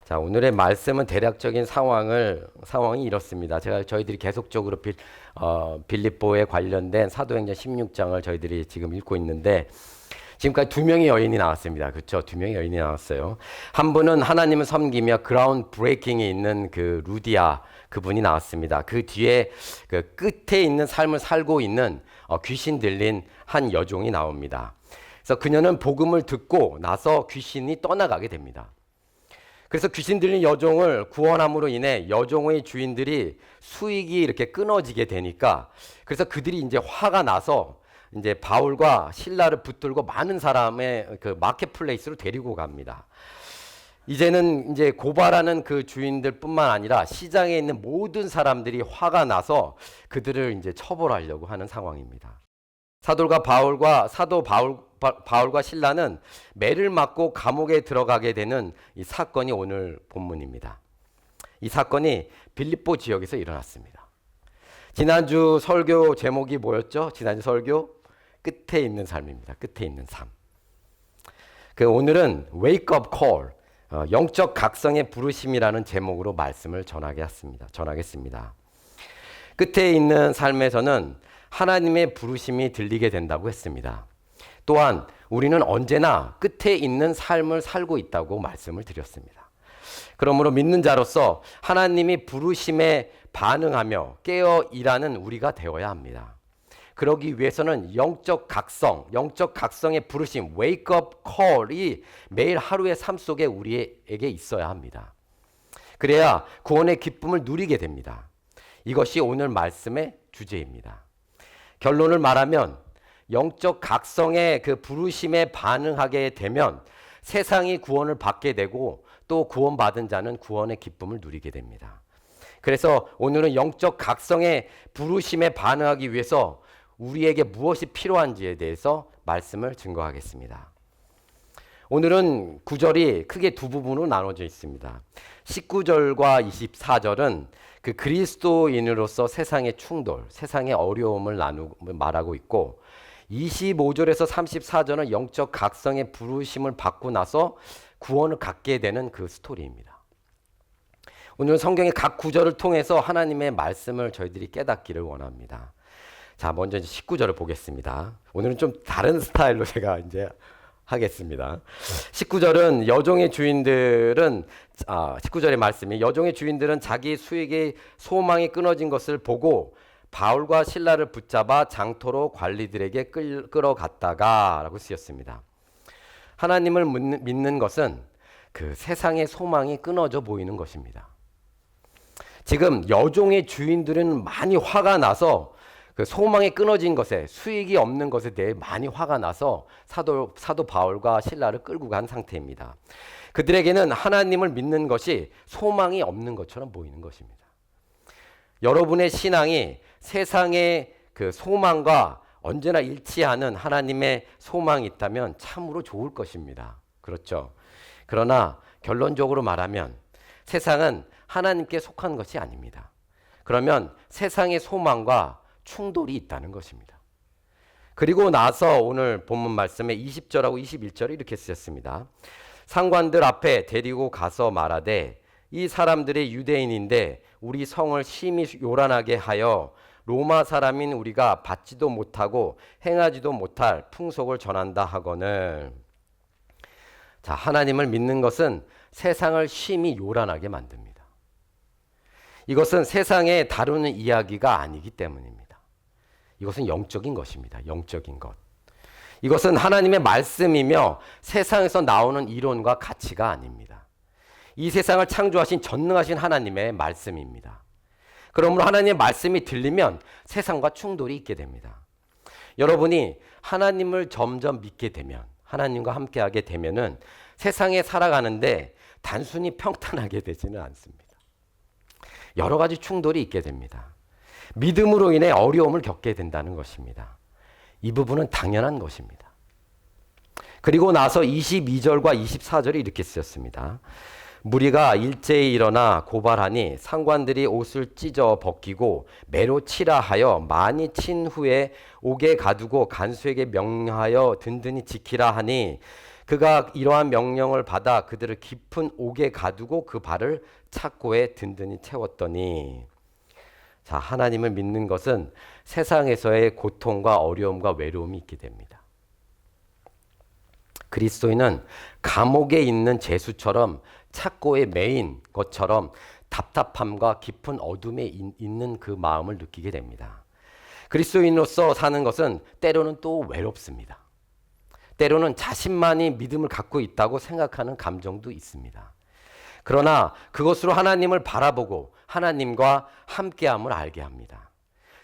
자, 오늘의 말씀은 대략적인 상황이 이렇습니다. 저희들이 계속적으로 빌립보에 관련된 사도행전 16장을 저희들이 지금 읽고 있는데, 지금까지 두 명의 여인이 나왔습니다. 그렇죠? 두 명의 여인이 나왔어요. 한 분은 하나님을 섬기며 그라운드 브레이킹이 있는 그 루디아, 그분이 나왔습니다. 그 뒤에 그 끝에 있는 삶을 살고 있는 귀신 들린 한 여종이 나옵니다. 그래서 그녀는 복음을 듣고 나서 귀신이 떠나가게 됩니다. 그래서 귀신 들린 여종을 구원함으로 인해 여종의 주인들이 수익이 이렇게 끊어지게 되니까, 그래서 그들이 이제 화가 나서 이제 바울과 실라를 붙들고 많은 사람의 그 마켓플레이스로 데리고 갑니다. 이제는 이제 고발하는 그 주인들뿐만 아니라 시장에 있는 모든 사람들이 화가 나서 그들을 이제 처벌하려고 하는 상황입니다. 바울과 신라는 매를 맞고 감옥에 들어가게 되는 이 사건이 오늘 본문입니다. 이 사건이 빌립보 지역에서 일어났습니다. 지난주 설교 제목이 뭐였죠? 지난주 설교 끝에 있는 삶입니다. 끝에 있는 삶. 오늘은 Wake Up Call, 영적 각성의 부르심이라는 제목으로 말씀을 전하겠습니다. 끝에 있는 삶에서는 하나님의 부르심이 들리게 된다고 했습니다. 또한 우리는 언제나 끝에 있는 삶을 살고 있다고 말씀을 드렸습니다. 그러므로 믿는 자로서 하나님이 부르심에 반응하며 깨어 일하는 우리가 되어야 합니다. 그러기 위해서는 영적 각성의 부르심, Wake Up Call이 매일 하루의 삶 속에 우리에게 있어야 합니다. 그래야 구원의 기쁨을 누리게 됩니다. 이것이 오늘 말씀의 주제입니다. 결론을 말하면 영적 각성의 그 부르심에 반응하게 되면 세상이 구원을 받게 되고 또 구원받은 자는 구원의 기쁨을 누리게 됩니다. 그래서 오늘은 영적 각성의 부르심에 반응하기 위해서 우리에게 무엇이 필요한지에 대해서 말씀을 증거하겠습니다. 오늘은 구절이 크게 두 부분으로 나눠져 있습니다. 19절과 24절은 그 그리스도인으로서 세상의 충돌, 세상의 어려움을 말하고 있고, 25절에서 34절은 영적 각성의 부르심을 받고 나서 구원을 갖게 되는 그 스토리입니다. 오늘 성경의 각 구절을 통해서 하나님의 말씀을 저희들이 깨닫기를 원합니다. 자, 먼저 19절을 보겠습니다. 오늘은 좀 다른 스타일로 제가 이제 하겠습니다. 19절은 19절의 말씀이 여종의 주인들은 자기 수익의 소망이 끊어진 것을 보고 바울과 실라를 붙잡아 장터로 관리들에게 끌어갔다가 라고 쓰였습니다. 하나님을 믿는 것은 그 세상의 소망이 끊어져 보이는 것입니다. 지금 여종의 주인들은 많이 화가 나서 그 소망이 끊어진 것에, 수익이 없는 것에 대해 많이 화가 나서 사도 바울과 신라를 끌고 간 상태입니다. 그들에게는 하나님을 믿는 것이 소망이 없는 것처럼 보이는 것입니다. 여러분의 신앙이 세상의 그 소망과 언제나 일치하는 하나님의 소망이 있다면 참으로 좋을 것입니다. 그렇죠? 그러나 결론적으로 말하면 세상은 하나님께 속한 것이 아닙니다. 그러면 세상의 소망과 충돌이 있다는 것입니다. 그리고 나서 오늘 본문 말씀에 20절하고 21절에 이렇게 쓰였습니다. 상관들 앞에 데리고 가서 말하되 이 사람들이 유대인인데 우리 성을 심히 요란하게 하여 로마 사람인 우리가 받지도 못하고 행하지도 못할 풍속을 전한다 하거늘. 자, 하나님을 믿는 것은 세상을 심히 요란하게 만듭니다. 이것은 세상에 다루는 이야기가 아니기 때문입니다. 이것은 영적인 것입니다. 영적인 것. 이것은 하나님의 말씀이며 세상에서 나오는 이론과 가치가 아닙니다. 이 세상을 창조하신 전능하신 하나님의 말씀입니다. 그러므로 하나님의 말씀이 들리면 세상과 충돌이 있게 됩니다. 여러분이 하나님을 점점 믿게 되면, 하나님과 함께하게 되면은 세상에 살아가는데 단순히 평탄하게 되지는 않습니다. 여러 가지 충돌이 있게 됩니다. 믿음으로 인해 어려움을 겪게 된다는 것입니다. 이 부분은 당연한 것입니다. 그리고 나서 22절과 24절이 이렇게 쓰였습니다. 무리가 일제히 일어나 고발하니 상관들이 옷을 찢어 벗기고 매로 치라 하여 많이 친 후에 옥에 가두고 간수에게 명하여 든든히 지키라 하니 그가 이러한 명령을 받아 그들을 깊은 옥에 가두고 그 발을 착고에 든든히 채웠더니, 자, 하나님을 믿는 것은 세상에서의 고통과 어려움과 외로움이 있게 됩니다. 그리스도인은 감옥에 있는 죄수처럼 착고에 매인 것처럼 답답함과 깊은 어둠에 있는 그 마음을 느끼게 됩니다. 그리스도인으로서 사는 것은 때로는 또 외롭습니다. 때로는 자신만이 믿음을 갖고 있다고 생각하는 감정도 있습니다. 그러나 그것으로 하나님을 바라보고 하나님과 함께함을 알게 합니다.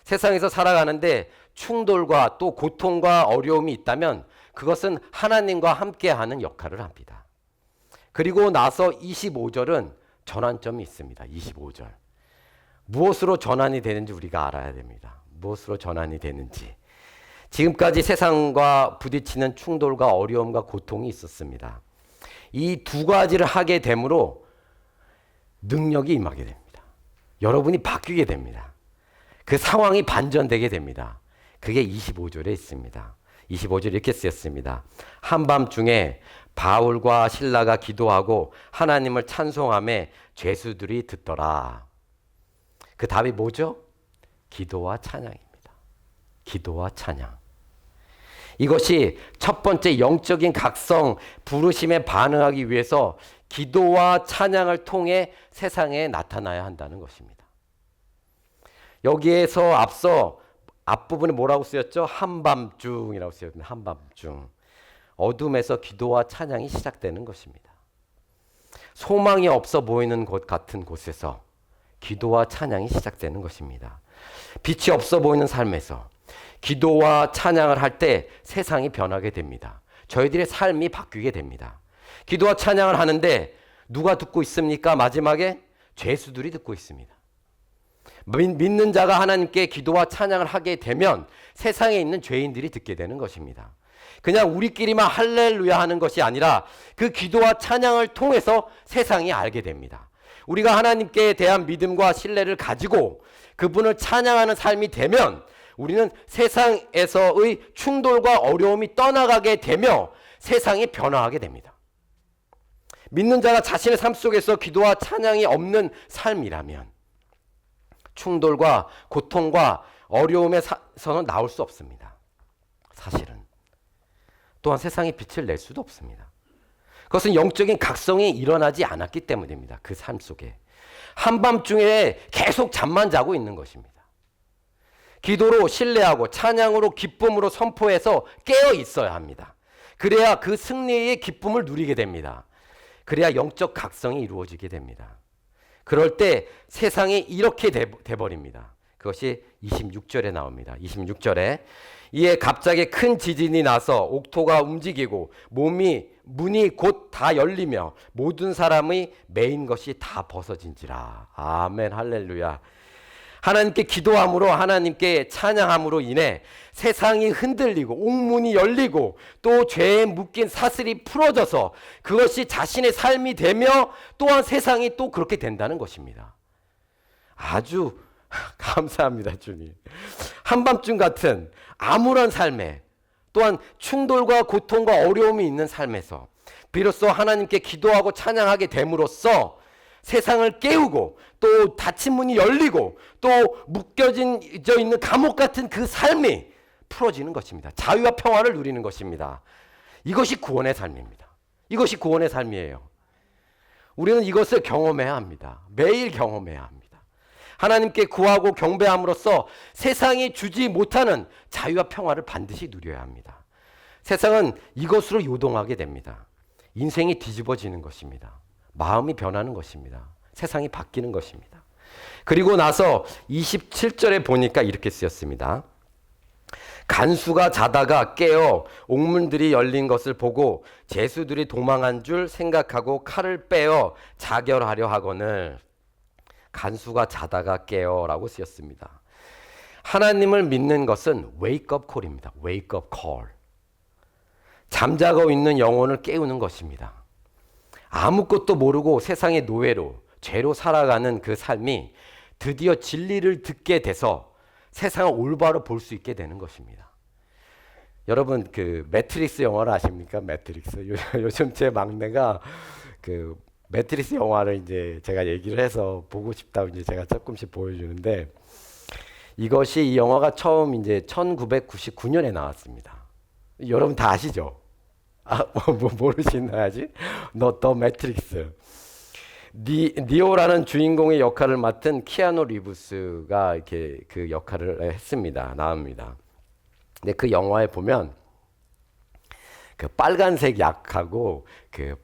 세상에서 살아가는데 충돌과 또 고통과 어려움이 있다면 그것은 하나님과 함께하는 역할을 합니다. 그리고 나서 25절은 전환점이 있습니다. 25절. 무엇으로 전환이 되는지 우리가 알아야 됩니다. 무엇으로 전환이 되는지. 지금까지 세상과 부딪히는 충돌과 어려움과 고통이 있었습니다. 이 두 가지를 하게 되므로 능력이 임하게 됩니다. 여러분이 바뀌게 됩니다. 그 상황이 반전되게 됩니다. 그게 25절에 있습니다. 25절 이렇게 쓰였습니다. 한밤중에 바울과 실라가 기도하고 하나님을 찬송하며 죄수들이 듣더라. 그 답이 뭐죠? 기도와 찬양입니다. 기도와 찬양. 이것이 첫 번째 영적인 각성, 부르심에 반응하기 위해서 기도와 찬양을 통해 세상에 나타나야 한다는 것입니다. 여기에서 앞서 앞부분에 뭐라고 쓰였죠? 한밤중이라고 쓰였습니다. 한밤중. 어둠에서 기도와 찬양이 시작되는 것입니다. 소망이 없어 보이는 곳 같은 곳에서 기도와 찬양이 시작되는 것입니다. 빛이 없어 보이는 삶에서 기도와 찬양을 할 때 세상이 변하게 됩니다. 저희들의 삶이 바뀌게 됩니다. 기도와 찬양을 하는데 누가 듣고 있습니까? 마지막에 죄수들이 듣고 있습니다. 믿는 자가 하나님께 기도와 찬양을 하게 되면 세상에 있는 죄인들이 듣게 되는 것입니다. 그냥 우리끼리만 할렐루야 하는 것이 아니라 그 기도와 찬양을 통해서 세상이 알게 됩니다. 우리가 하나님께 대한 믿음과 신뢰를 가지고 그분을 찬양하는 삶이 되면 우리는 세상에서의 충돌과 어려움이 떠나가게 되며 세상이 변화하게 됩니다. 믿는 자가 자신의 삶 속에서 기도와 찬양이 없는 삶이라면 충돌과 고통과 어려움에서는 나올 수 없습니다. 사실은. 또한 세상에 빛을 낼 수도 없습니다. 그것은 영적인 각성이 일어나지 않았기 때문입니다. 그 삶 속에. 한밤중에 계속 잠만 자고 있는 것입니다. 기도로 신뢰하고 찬양으로 기쁨으로 선포해서 깨어 있어야 합니다. 그래야 그 승리의 기쁨을 누리게 됩니다. 그래야 영적 각성이 이루어지게 됩니다. 그럴 때 세상이 이렇게 돼버립니다. 그것이 26절에 나옵니다. 26절에 이에 갑자기 큰 지진이 나서 옥토가 움직이고 문이 곧 다 열리며 모든 사람의 매인 것이 다 벗어진지라. 아멘 할렐루야. 하나님께 기도함으로 하나님께 찬양함으로 인해 세상이 흔들리고 옥문이 열리고 또 죄에 묶인 사슬이 풀어져서 그것이 자신의 삶이 되며 또한 세상이 또 그렇게 된다는 것입니다. 아주 감사합니다, 주님. 한밤중 같은 암울한 삶에 또한 충돌과 고통과 어려움이 있는 삶에서 비로소 하나님께 기도하고 찬양하게 됨으로써 세상을 깨우고 또 닫힌 문이 열리고 또 묶여져 있는 감옥 같은 그 삶이 풀어지는 것입니다. 자유와 평화를 누리는 것입니다. 이것이 구원의 삶입니다. 이것이 구원의 삶이에요. 우리는 이것을 경험해야 합니다. 매일 경험해야 합니다. 하나님께 구하고 경배함으로써 세상이 주지 못하는 자유와 평화를 반드시 누려야 합니다. 세상은 이것으로 요동하게 됩니다. 인생이 뒤집어지는 것입니다. 마음이 변하는 것입니다. 세상이 바뀌는 것입니다. 그리고 나서 27절에 보니까 이렇게 쓰였습니다. 간수가 자다가 깨어 옥문들이 열린 것을 보고 죄수들이 도망한 줄 생각하고 칼을 빼어 자결하려 하거늘. 간수가 자다가 깨어라고 쓰였습니다. 하나님을 믿는 것은 웨이크업 콜입니다. 웨이크업 콜. 잠자고 있는 영혼을 깨우는 것입니다. 아무것도 모르고 세상의 노예로 죄로 살아가는 그 삶이 드디어 진리를 듣게 돼서 세상을 올바로 볼 수 있게 되는 것입니다. 여러분 그 매트릭스 영화를 아십니까? 매트릭스. 요즘 제 막내가 그 매트릭스 영화를 이제 제가 얘기를 해서 보고 싶다고 이제 제가 조금씩 보여주는데, 이것이 이 영화가 처음 이제 1999년에 나왔습니다. 여러분 다 아시죠? 모르시나야지? 더 매트릭스. 니오라는 주인공의 역할을 맡은 키아누 리브스가 이렇게 그 역할을 했습니다. 나옵니다. 근데 그 영화에 보면 그 빨간색 약하고 그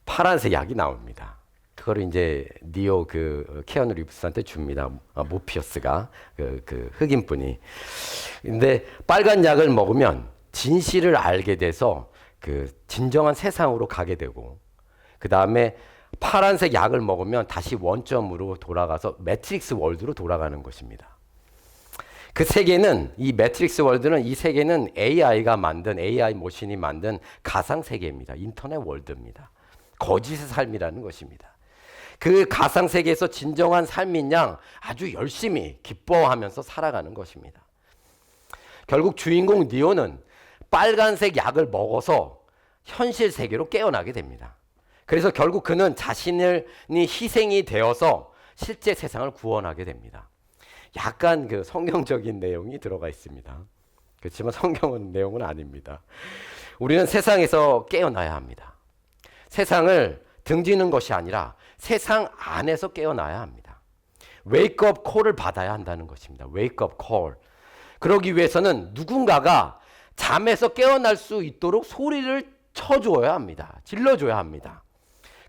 파란색 약이 나옵니다. 그거를 이제 니오 그 키아누 리브스한테 줍니다. 모피어스가 그 흑인 분이. 근데 빨간 약을 먹으면 진실을 알게 돼서 그 진정한 세상으로 가게 되고, 그 다음에 파란색 약을 먹으면 다시 원점으로 돌아가서 매트릭스 월드로 돌아가는 것입니다. 그 세계는, 이 매트릭스 월드는, 이 세계는 AI가 만든, AI 머신이 만든 가상 세계입니다. 인터넷 월드입니다. 거짓의 삶이라는 것입니다. 그 가상 세계에서 진정한 삶인 양 아주 열심히 기뻐하면서 살아가는 것입니다. 결국 주인공 니오는 빨간색 약을 먹어서 현실 세계로 깨어나게 됩니다. 그래서 결국 그는 자신이 희생이 되어서 실제 세상을 구원하게 됩니다. 약간 그 성경적인 내용이 들어가 있습니다. 그렇지만 성경은 내용은 아닙니다. 우리는 세상에서 깨어나야 합니다. 세상을 등지는 것이 아니라 세상 안에서 깨어나야 합니다. 웨이크업 콜을 받아야 한다는 것입니다. 웨이크업 콜. 그러기 위해서는 누군가가 잠에서 깨어날 수 있도록 소리를 쳐줘야 합니다. 질러줘야 합니다.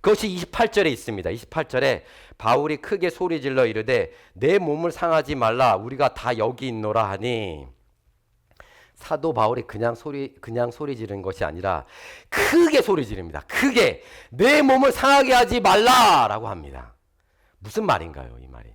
그것이 28절에 있습니다. 28절에 바울이 크게 소리 질러 이르되 내 몸을 상하지 말라 우리가 다 여기 있노라 하니, 사도 바울이 그냥 소리 지르는 것이 아니라 크게 소리 지릅니다. 크게 내 몸을 상하게 하지 말라라고 합니다. 무슨 말인가요, 이 말이?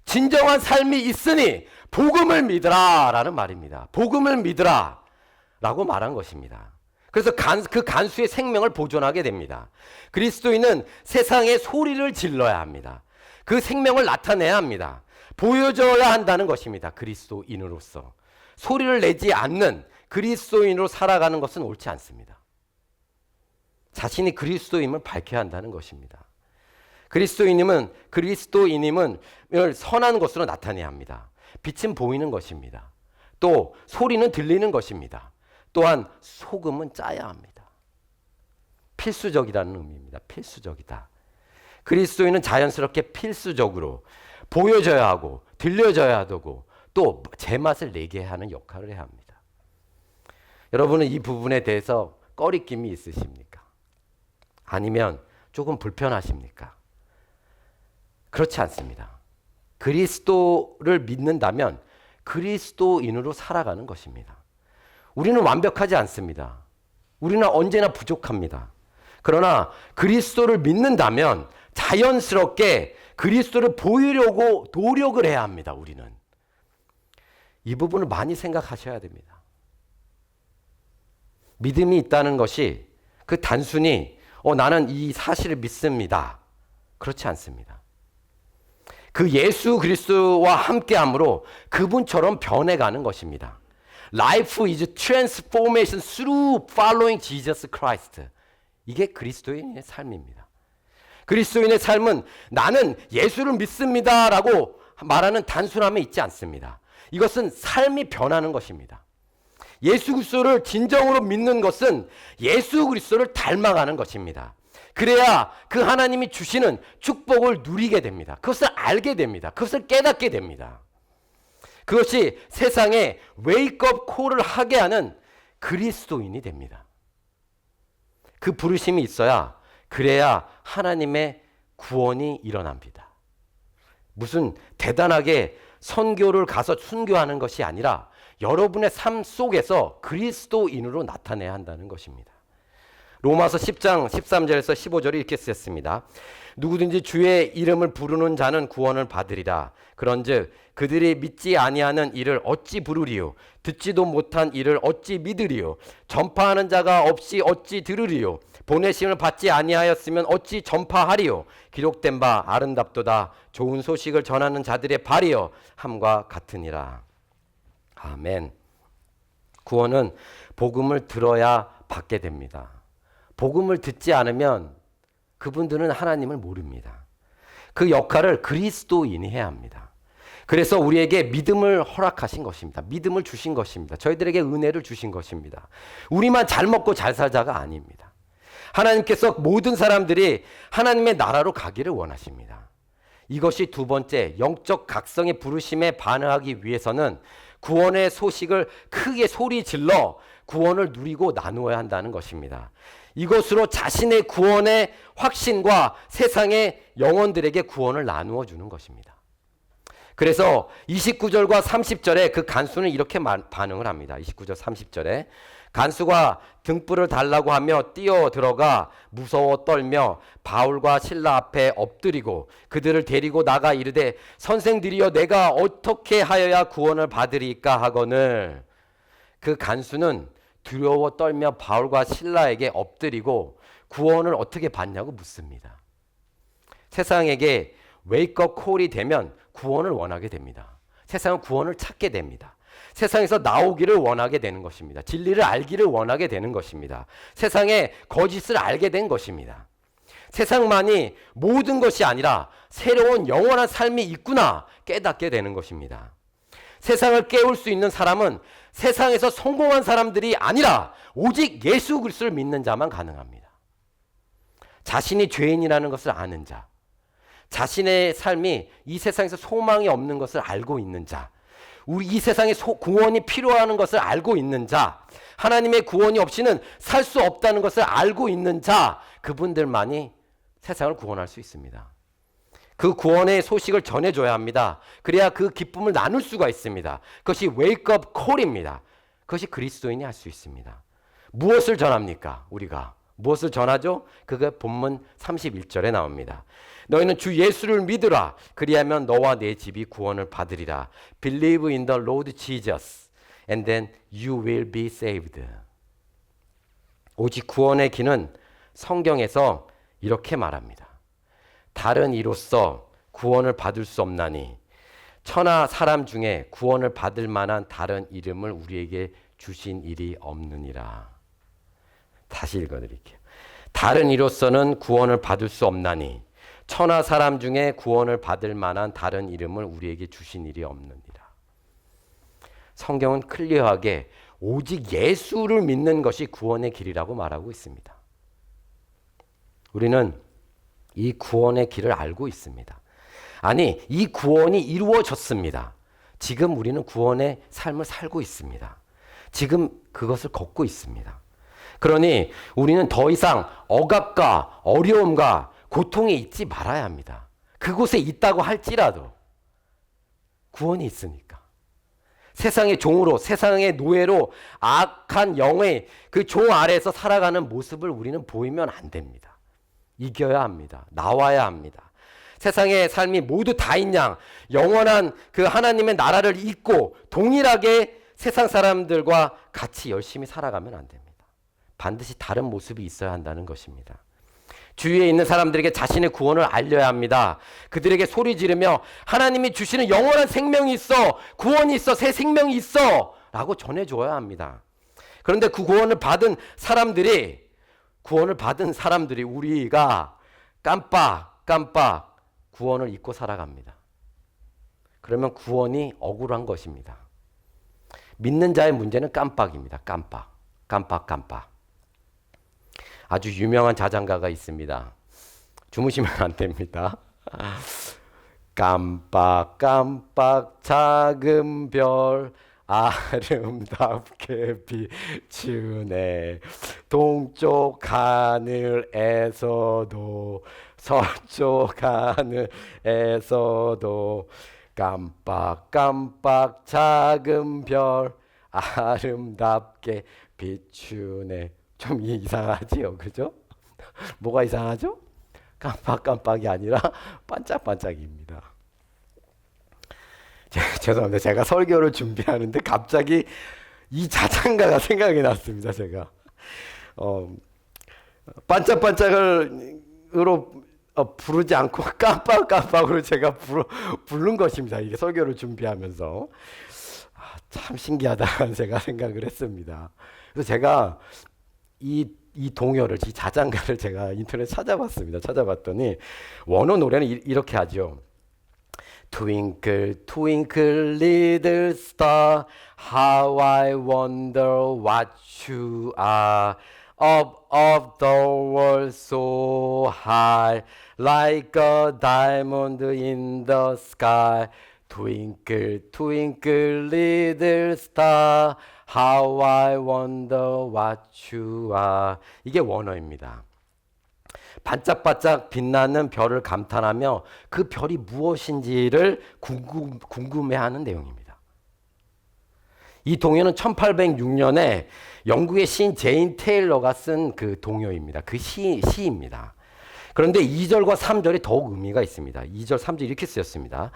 진정한 삶이 있으니 복음을 믿으라라는 말입니다. 복음을 믿으라라고 말한 것입니다. 그래서 그 간수의 생명을 보존하게 됩니다. 그리스도인은 세상에 소리를 질러야 합니다. 그 생명을 나타내야 합니다. 보여줘야 한다는 것입니다. 그리스도인으로서. 소리를 내지 않는 그리스도인으로 살아가는 것은 옳지 않습니다. 자신이 그리스도임을 밝혀야 한다는 것입니다. 그리스도인임은 선한 것으로 나타내야 합니다. 빛은 보이는 것입니다. 또 소리는 들리는 것입니다. 또한 소금은 짜야 합니다. 필수적이라는 의미입니다. 필수적이다. 그리스도인은 자연스럽게 필수적으로 보여져야 하고 들려져야 되고 또 제맛을 내게 하는 역할을 해야 합니다. 여러분은 이 부분에 대해서 꺼리낌이 있으십니까? 아니면 조금 불편하십니까? 그렇지 않습니다. 그리스도를 믿는다면 그리스도인으로 살아가는 것입니다. 우리는 완벽하지 않습니다. 우리는 언제나 부족합니다. 그러나 그리스도를 믿는다면 자연스럽게 그리스도를 보이려고 노력을 해야 합니다. 우리는. 이 부분을 많이 생각하셔야 됩니다. 믿음이 있다는 것이 그 단순히 나는 이 사실을 믿습니다. 그렇지 않습니다. 그 예수 그리스도와 함께함으로 그분처럼 변해가는 것입니다. Life is transformation through following Jesus Christ. 이게 그리스도인의 삶입니다. 그리스도인의 삶은 나는 예수를 믿습니다라고 말하는 단순함에 있지 않습니다. 이것은 삶이 변하는 것입니다. 예수 그리스도를 진정으로 믿는 것은 예수 그리스도를 닮아가는 것입니다. 그래야 그 하나님이 주시는 축복을 누리게 됩니다. 그것을 알게 됩니다. 그것을 깨닫게 됩니다. 그것이 세상에 웨이크업 콜을 하게 하는 그리스도인이 됩니다. 그 부르심이 있어야, 그래야 하나님의 구원이 일어납니다. 무슨 대단하게 선교를 가서 순교하는 것이 아니라 여러분의 삶 속에서 그리스도인으로 나타내야 한다는 것입니다. 로마서 10장 13절에서 15절이 이렇게 쓰였습니다. 누구든지 주의 이름을 부르는 자는 구원을 받으리라. 그런즉 그들이 믿지 아니하는 이를 어찌 부르리요? 듣지도 못한 이를 어찌 믿으리요? 전파하는 자가 없이 어찌 들으리요? 보내심을 받지 아니하였으면 어찌 전파하리요? 기록된 바 아름답도다. 좋은 소식을 전하는 자들의 발이여 함과 같으니라. 아멘. 구원은 복음을 들어야 받게 됩니다. 복음을 듣지 않으면 그분들은 하나님을 모릅니다. 그 역할을 그리스도인이 해야 합니다. 그래서 우리에게 믿음을 허락하신 것입니다. 믿음을 주신 것입니다. 저희들에게 은혜를 주신 것입니다. 우리만 잘 먹고 잘 살자가 아닙니다. 하나님께서 모든 사람들이 하나님의 나라로 가기를 원하십니다. 이것이 두 번째, 영적 각성의 부르심에 반응하기 위해서는 구원의 소식을 크게 소리 질러 구원을 누리고 나누어야 한다는 것입니다. 이것으로 자신의 구원의 확신과 세상의 영혼들에게 구원을 나누어 주는 것입니다. 그래서 29절과 30절에 그 간수는 이렇게 반응을 합니다. 29절 30절에 간수가 등불을 달라고 하며 뛰어 들어가 무서워 떨며 바울과 실라 앞에 엎드리고 그들을 데리고 나가 이르되 선생들이여 내가 어떻게 하여야 구원을 받으리까 하거늘. 그 간수는 두려워 떨며 바울과 실라에게 엎드리고 구원을 어떻게 받냐고 묻습니다. 세상에게 웨이크업 콜이 되면 구원을 원하게 됩니다. 세상은 구원을 찾게 됩니다. 세상에서 나오기를 원하게 되는 것입니다. 진리를 알기를 원하게 되는 것입니다. 세상의 거짓을 알게 된 것입니다. 세상만이 모든 것이 아니라 새로운 영원한 삶이 있구나 깨닫게 되는 것입니다. 세상을 깨울 수 있는 사람은 세상에서 성공한 사람들이 아니라 오직 예수 그리스도를 믿는 자만 가능합니다. 자신이 죄인이라는 것을 아는 자, 자신의 삶이 이 세상에서 소망이 없는 것을 알고 있는 자, 우리 이 세상에 구원이 필요하는 것을 알고 있는 자, 하나님의 구원이 없이는 살 수 없다는 것을 알고 있는 자, 그분들만이 세상을 구원할 수 있습니다. 그 구원의 소식을 전해줘야 합니다. 그래야 그 기쁨을 나눌 수가 있습니다. 그것이 웨이크업 콜입니다. 그것이 그리스도인이 할 수 있습니다. 무엇을 전합니까? 우리가 무엇을 전하죠? 그게 본문 31절에 나옵니다. 너희는 주 예수를 믿으라. 그리하면 너와 내 집이 구원을 받으리라. Believe in the Lord Jesus and then you will be saved. 오직 구원의 길은 성경에서 이렇게 말합니다. 다른 이로써 구원을 받을 수 없나니 천하 사람 중에 구원을 받을 만한 다른 이름을 우리에게 주신 일이 없느니라. 다시 읽어드릴게요. 다른 이로서는 구원을 받을 수 없나니 천하 사람 중에 구원을 받을 만한 다른 이름을 우리에게 주신 일이 없느니라. 성경은 클리어하게 오직 예수를 믿는 것이 구원의 길이라고 말하고 있습니다. 우리는 이 구원의 길을 알고 있습니다. 아니, 이 구원이 이루어졌습니다. 지금 우리는 구원의 삶을 살고 있습니다. 지금 그것을 걷고 있습니다. 그러니 우리는 더 이상 억압과 어려움과 고통에 있지 말아야 합니다. 그곳에 있다고 할지라도 구원이 있으니까. 세상의 종으로, 세상의 노예로 악한 영의 그 종 아래에서 살아가는 모습을 우리는 보이면 안 됩니다. 이겨야 합니다. 나와야 합니다. 세상의 삶이 모두 다인 양 영원한 그 하나님의 나라를 잊고 동일하게 세상 사람들과 같이 열심히 살아가면 안 됩니다. 반드시 다른 모습이 있어야 한다는 것입니다. 주위에 있는 사람들에게 자신의 구원을 알려야 합니다. 그들에게 소리 지르며 하나님이 주시는 영원한 생명이 있어, 구원이 있어, 새 생명이 있어 라고 전해줘야 합니다. 그런데 그 구원을 받은 사람들이 우리가 깜빡 구원을 잊고 살아갑니다. 그러면 구원이 억울한 것입니다. 믿는 자의 문제는 깜빡입니다. 깜빡. 아주 유명한 자장가가 있습니다. 주무시면 안 됩니다. 깜빡 작은 별 아름답게 비추네. 동쪽 하늘에서도 서쪽 하늘에서도 깜빡 작은 별 아름답게 비추네. 좀 이상하지요, 그죠? 뭐가 이상하죠? 깜빡이 아니라 반짝반짝입니다. 죄송합니다. 제가 설교를 준비하는데 갑자기 이 자장가가 생각이 났습니다. 제가 반짝반짝으로 부르지 않고 깜빡으로 제가 부른 것입니다. 이게 설교를 준비하면서 참 신기하다는 제가 생각을 했습니다. 그래서 제가 이 동요를, 이 자장가를 제가 인터넷 찾아봤습니다. 찾아봤더니 원어 노래는 이렇게 하죠. Twinkle, twinkle, little star, how I wonder what you are. Up of the world so high, like a diamond in the sky. Twinkle, twinkle, little star, how I wonder what you are. 이게 원어입니다. 반짝반짝 빛나는 별을 감탄하며 그 별이 무엇인지를 궁금해하는 내용입니다. 이 동요는 1806년에 영국의 시인 제인 테일러가 쓴 그 동요입니다. 그 시입니다. 그런데 2절과 3절이 더욱 의미가 있습니다. 2절, 3절 이렇게 쓰였습니다.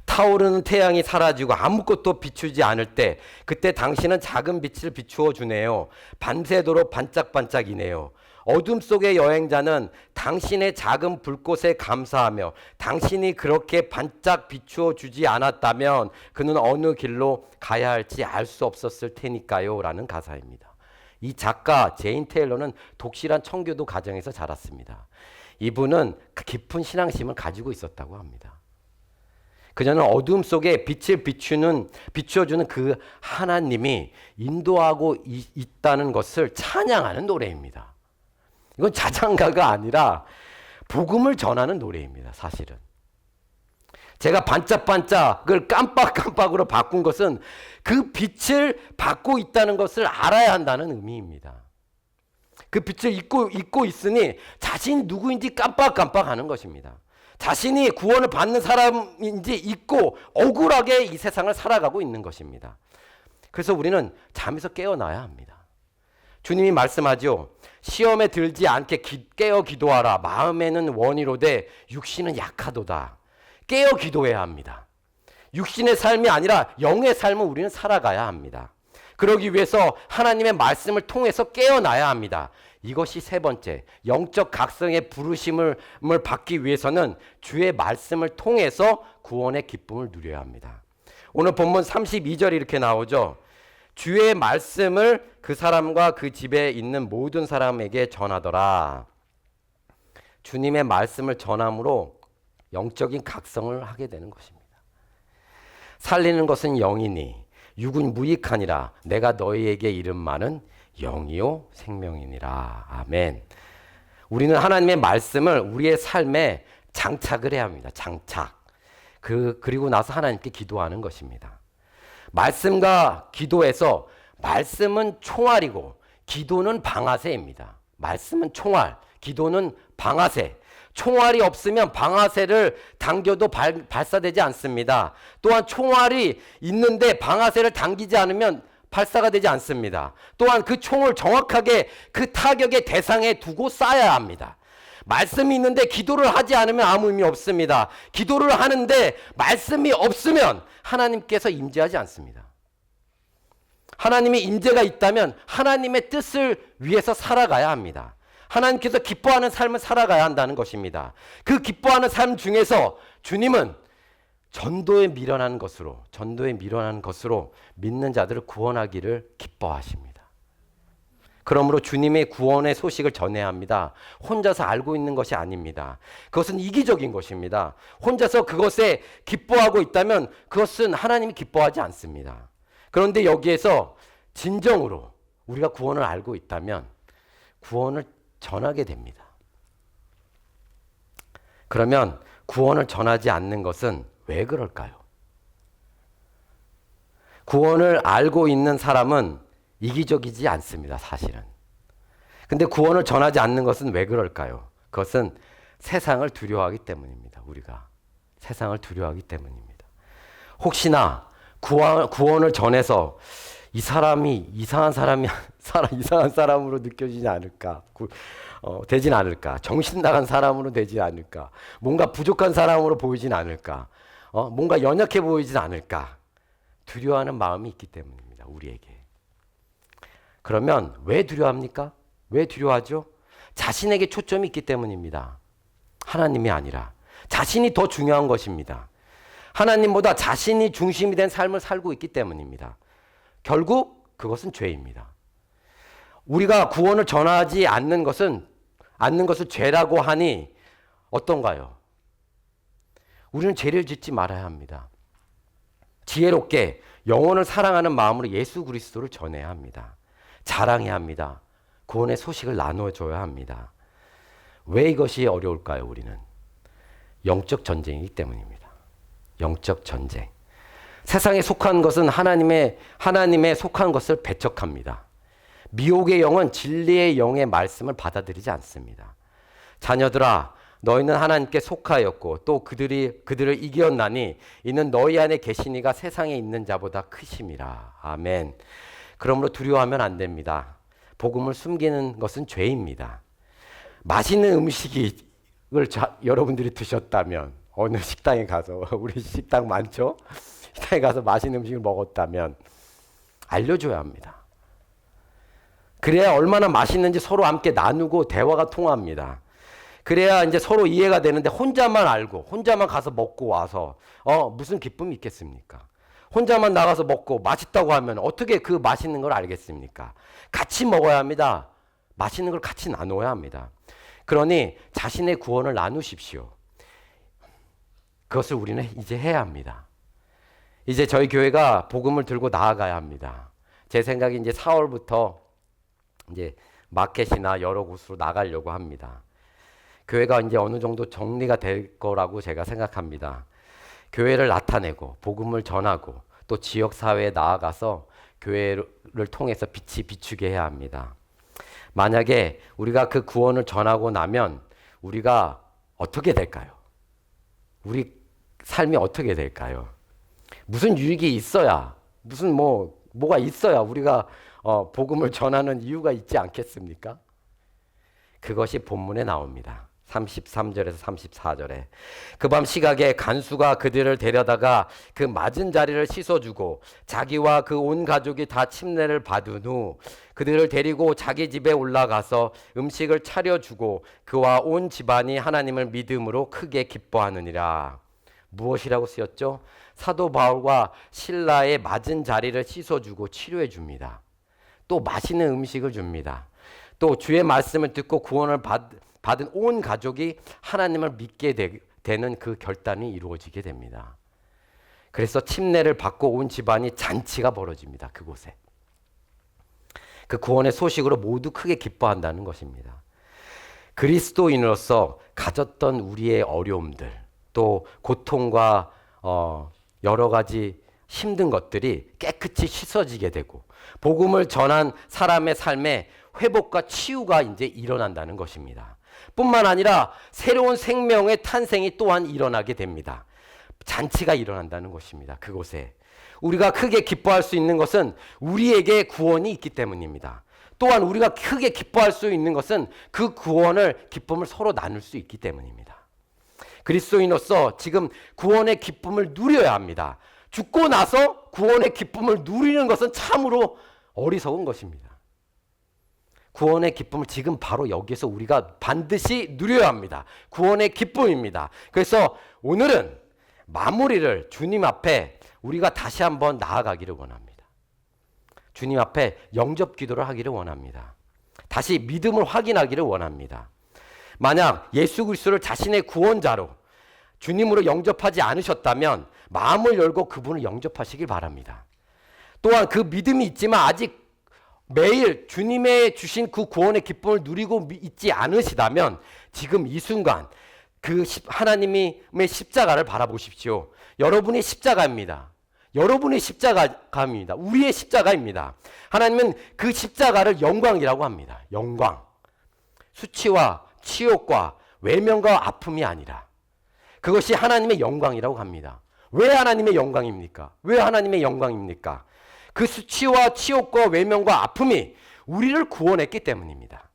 타오르는 태양이 사라지고 아무것도 비추지 않을 때 그때 당신은 작은 빛을 비추어 주네요. 밤새도록 반짝반짝이네요. 어둠 속의 여행자는 당신의 작은 불꽃에 감사하며 당신이 그렇게 반짝 비추어 주지 않았다면 그는 어느 길로 가야 할지 알 수 없었을 테니까요. 라는 가사입니다. 이 작가 제인 테일러는 독실한 청교도 가정에서 자랐습니다. 이분은 깊은 신앙심을 가지고 있었다고 합니다. 그녀는 어둠 속에 빛을 비추어주는 그 하나님이 인도하고 있다는 것을 찬양하는 노래입니다. 이건 자장가가 아니라 복음을 전하는 노래입니다. 사실은. 제가 반짝반짝을 깜빡깜빡으로 바꾼 것은 그 빛을 받고 있다는 것을 알아야 한다는 의미입니다. 그 빛을 잊고 있으니 자신이 누구인지 깜빡깜빡하는 것입니다. 자신이 구원을 받는 사람인지 잊고 억울하게 이 세상을 살아가고 있는 것입니다. 그래서 우리는 잠에서 깨어나야 합니다. 주님이 말씀하죠. 시험에 들지 않게 깨어 기도하라. 마음에는 원이로되 육신은 약하도다. 깨어 기도해야 합니다. 육신의 삶이 아니라 영의 삶을 우리는 살아가야 합니다. 그러기 위해서 하나님의 말씀을 통해서 깨어나야 합니다. 이것이 세 번째, 영적 각성의 부르심을 받기 위해서는 주의 말씀을 통해서 구원의 기쁨을 누려야 합니다. 오늘 본문 32절이 이렇게 나오죠. 주의 말씀을 그 사람과 그 집에 있는 모든 사람에게 전하더라. 주님의 말씀을 전함으로 영적인 각성을 하게 되는 것입니다. 살리는 것은 영이니 육은 무익하니라. 내가 너희에게 이른 말은 영이요 생명이니라. 아멘. 우리는 하나님의 말씀을 우리의 삶에 장착을 해야 합니다. 장착. 그리고 나서 하나님께 기도하는 것입니다. 말씀과 기도에서 말씀은 총알이고 기도는 방아쇠입니다. 말씀은 총알, 기도는 방아쇠. 총알이 없으면 방아쇠를 당겨도 발사되지 않습니다. 또한 총알이 있는데 방아쇠를 당기지 않으면 발사가 되지 않습니다. 또한 그 총을 정확하게 그 타격의 대상에 두고 쏴야 합니다. 말씀이 있는데 기도를 하지 않으면 아무 의미 없습니다. 기도를 하는데 말씀이 없으면 하나님께서 임재하지 않습니다. 하나님의 임재가 있다면 하나님의 뜻을 위해서 살아가야 합니다. 하나님께서 기뻐하는 삶을 살아가야 한다는 것입니다. 그 기뻐하는 삶 중에서 주님은 전도에 미련한 것으로 믿는 자들을 구원하기를 기뻐하십니다. 그러므로 주님의 구원의 소식을 전해야 합니다. 혼자서 알고 있는 것이 아닙니다. 그것은 이기적인 것입니다. 혼자서 그것에 기뻐하고 있다면 그것은 하나님이 기뻐하지 않습니다. 그런데 여기에서 진정으로 우리가 구원을 알고 있다면 구원을 전하게 됩니다. 그러면 구원을 전하지 않는 것은 왜 그럴까요? 구원을 알고 있는 사람은 이기적이지 않습니다, 사실은. 근데 구원을 전하지 않는 것은 왜 그럴까요? 그것은 세상을 두려워하기 때문입니다, 우리가. 세상을 두려워하기 때문입니다. 혹시나 구원을 전해서 이 사람이 이상한 사람으로 느껴지지 않을까? 되진 않을까? 정신 나간 사람으로 되지 않을까? 뭔가 부족한 사람으로 보이진 않을까? 뭔가 연약해 보이진 않을까? 두려워하는 마음이 있기 때문입니다, 우리에게. 그러면 왜 두려워합니까? 왜 두려워하죠? 자신에게 초점이 있기 때문입니다. 하나님이 아니라 자신이 더 중요한 것입니다. 하나님보다 자신이 중심이 된 삶을 살고 있기 때문입니다. 결국 그것은 죄입니다. 우리가 구원을 전하지 않는 것을 죄라고 하니 어떤가요? 우리는 죄를 짓지 말아야 합니다. 지혜롭게 영혼을 사랑하는 마음으로 예수 그리스도를 전해야 합니다. 자랑해야 합니다. 구원의 소식을 나눠줘야 합니다. 왜 이것이 어려울까요? 우리는 영적 전쟁이기 때문입니다. 영적 전쟁. 세상에 속한 것은 하나님에 속한 것을 배척합니다. 미혹의 영은 진리의 영의 말씀을 받아들이지 않습니다. 자녀들아, 너희는 하나님께 속하였고 또 그들을 이겼나니 이는 너희 안에 계신 이가 세상에 있는 자보다 크심이라. 아멘. 그러므로 두려워하면 안 됩니다. 복음을 숨기는 것은 죄입니다. 맛있는 음식을 여러분들이 드셨다면, 어느 식당에 가서, 우리 식당 많죠? 식당에 가서 맛있는 음식을 먹었다면 알려줘야 합니다. 그래야 얼마나 맛있는지 서로 함께 나누고 대화가 통합니다. 그래야 이제 서로 이해가 되는데 혼자만 알고 혼자만 가서 먹고 와서 무슨 기쁨이 있겠습니까? 혼자만 나가서 먹고 맛있다고 하면 어떻게 그 맛있는 걸 알겠습니까? 같이 먹어야 합니다. 맛있는 걸 같이 나눠야 합니다. 그러니 자신의 구원을 나누십시오. 그것을 우리는 이제 해야 합니다. 이제 저희 교회가 복음을 들고 나아가야 합니다. 제 생각에 이제 4월부터 이제 마켓이나 여러 곳으로 나가려고 합니다. 교회가 이제 어느 정도 정리가 될 거라고 제가 생각합니다. 교회를 나타내고 복음을 전하고 또 지역 사회에 나아가서 교회를 통해서 빛이 비추게 해야 합니다. 만약에 우리가 그 구원을 전하고 나면 우리가 어떻게 될까요? 우리 삶이 어떻게 될까요? 무슨 유익이 있어야, 무슨 뭐가 있어야 우리가 복음을 전하는 이유가 있지 않겠습니까? 그것이 본문에 나옵니다. 33절에서 34절에 그 밤 시각에 간수가 그들을 데려다가 그 맞은 자리를 씻어주고 자기와 그 온 가족이 다 침례를 받은 후 그들을 데리고 자기 집에 올라가서 음식을 차려주고 그와 온 집안이 하나님을 믿음으로 크게 기뻐하느니라. 무엇이라고 쓰였죠? 사도 바울과 실라의 맞은 자리를 씻어주고 치료해 줍니다. 또 맛있는 음식을 줍니다. 또 주의 말씀을 듣고 구원을 받은 온 가족이 하나님을 믿게 되는 그 결단이 이루어지게 됩니다. 그래서 침례를 받고 온 집안이 잔치가 벌어집니다. 그곳에. 그 구원의 소식으로 모두 크게 기뻐한다는 것입니다. 그리스도인으로서 가졌던 우리의 어려움들, 또 고통과 여러 가지 힘든 것들이 깨끗이 씻어지게 되고 복음을 전한 사람의 삶에 회복과 치유가 이제 일어난다는 것입니다. 뿐만 아니라 새로운 생명의 탄생이 또한 일어나게 됩니다. 잔치가 일어난다는 것입니다. 그곳에. 우리가 크게 기뻐할 수 있는 것은 우리에게 구원이 있기 때문입니다. 또한 우리가 크게 기뻐할 수 있는 것은 그 구원을, 기쁨을 서로 나눌 수 있기 때문입니다. 그리스도인으로서 지금 구원의 기쁨을 누려야 합니다. 죽고 나서 구원의 기쁨을 누리는 것은 참으로 어리석은 것입니다. 구원의 기쁨을 지금 바로 여기서 우리가 반드시 누려야 합니다. 구원의 기쁨입니다. 그래서 오늘은 마무리를 주님 앞에 우리가 다시 한번 나아가기를 원합니다. 주님 앞에 영접 기도를 하기를 원합니다. 다시 믿음을 확인하기를 원합니다. 만약 예수 그리스도를 자신의 구원자로 주님으로 영접하지 않으셨다면 마음을 열고 그분을 영접하시길 바랍니다. 또한 그 믿음이 있지만 아직 매일 주님의 주신 그 구원의 기쁨을 누리고 있지 않으시다면 지금 이 순간 그 하나님의 십자가를 바라보십시오. 여러분의 십자가입니다. 여러분의 십자가입니다. 우리의 십자가입니다. 하나님은 그 십자가를 영광이라고 합니다. 영광. 수치와 치욕과 외면과 아픔이 아니라 그것이 하나님의 영광이라고 합니다. 왜 하나님의 영광입니까? 왜 하나님의 영광입니까? 그 수치와 치욕과 외면과 아픔이 우리를 구원했기 때문입니다.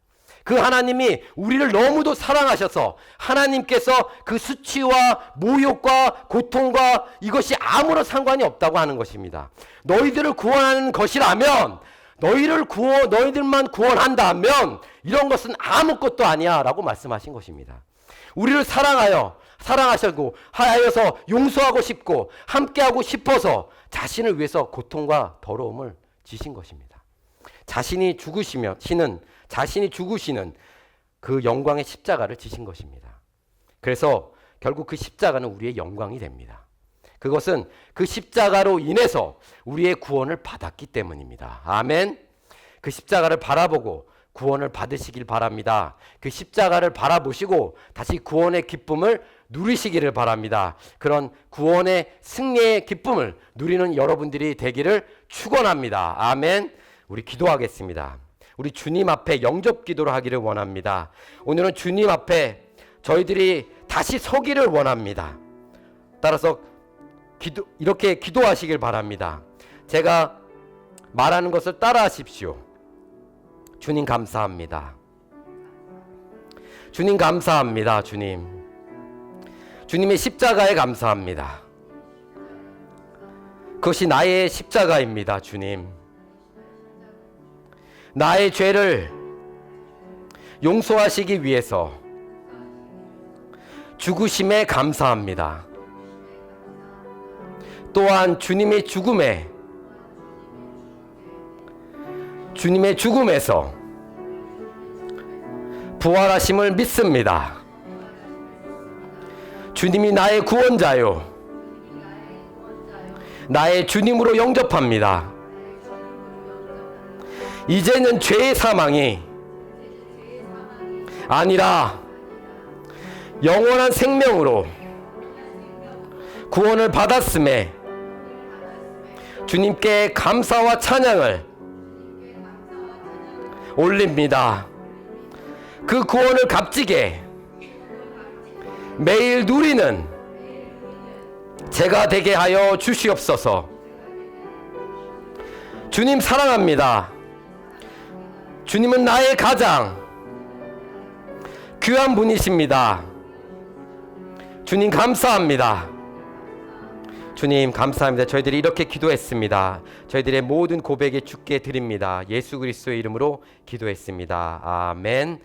그 하나님이 우리를 너무도 사랑하셔서 하나님께서 그 수치와 모욕과 고통과 이것이 아무런 상관이 없다고 하는 것입니다. 너희들을 구원하는 것이라면 너희들만 구원한다면 이런 것은 아무것도 아니야 라고 말씀하신 것입니다. 우리를 사랑하시고 하여서 용서하고 싶고 함께하고 싶어서 자신을 위해서 고통과 더러움을 지신 것입니다. 자신이 죽으시는 그 영광의 십자가를 지신 것입니다. 그래서 결국 그 십자가는 우리의 영광이 됩니다. 그것은 그 십자가로 인해서 우리의 구원을 받았기 때문입니다. 아멘. 그 십자가를 바라보고 구원을 받으시길 바랍니다. 그 십자가를 바라보시고 다시 구원의 기쁨을 누리시기를 바랍니다. 그런 구원의 승리의 기쁨을 누리는 여러분들이 되기를 축원합니다. 아멘. 우리 기도하겠습니다. 우리 주님 앞에 영접 기도를 하기를 원합니다. 오늘은 주님 앞에 저희들이 다시 서기를 원합니다. 따라서 이렇게 기도하시길 바랍니다. 제가 말하는 것을 따라하십시오. 주님 감사합니다. 주님 감사합니다. 주님의 십자가에 감사합니다. 그것이 나의 십자가입니다. 주님. 나의 죄를 용서하시기 위해서 죽으심에 감사합니다. 또한 주님의 죽음에서 부활하심을 믿습니다. 주님이 나의 구원자요, 나의 주님으로 영접합니다. 이제는 죄의 사망이 아니라 영원한 생명으로 구원을 받았음에 주님께 감사와 찬양을 올립니다. 그 구원을 값지게 매일 누리는 제가 되게 하여 주시옵소서. 주님 사랑합니다. 주님은 나의 가장 귀한 분이십니다. 주님 감사합니다. 주님 감사합니다. 저희들이 이렇게 기도했습니다. 저희들의 모든 고백에 주께 드립니다. 예수 그리스도의 이름으로 기도했습니다. 아멘.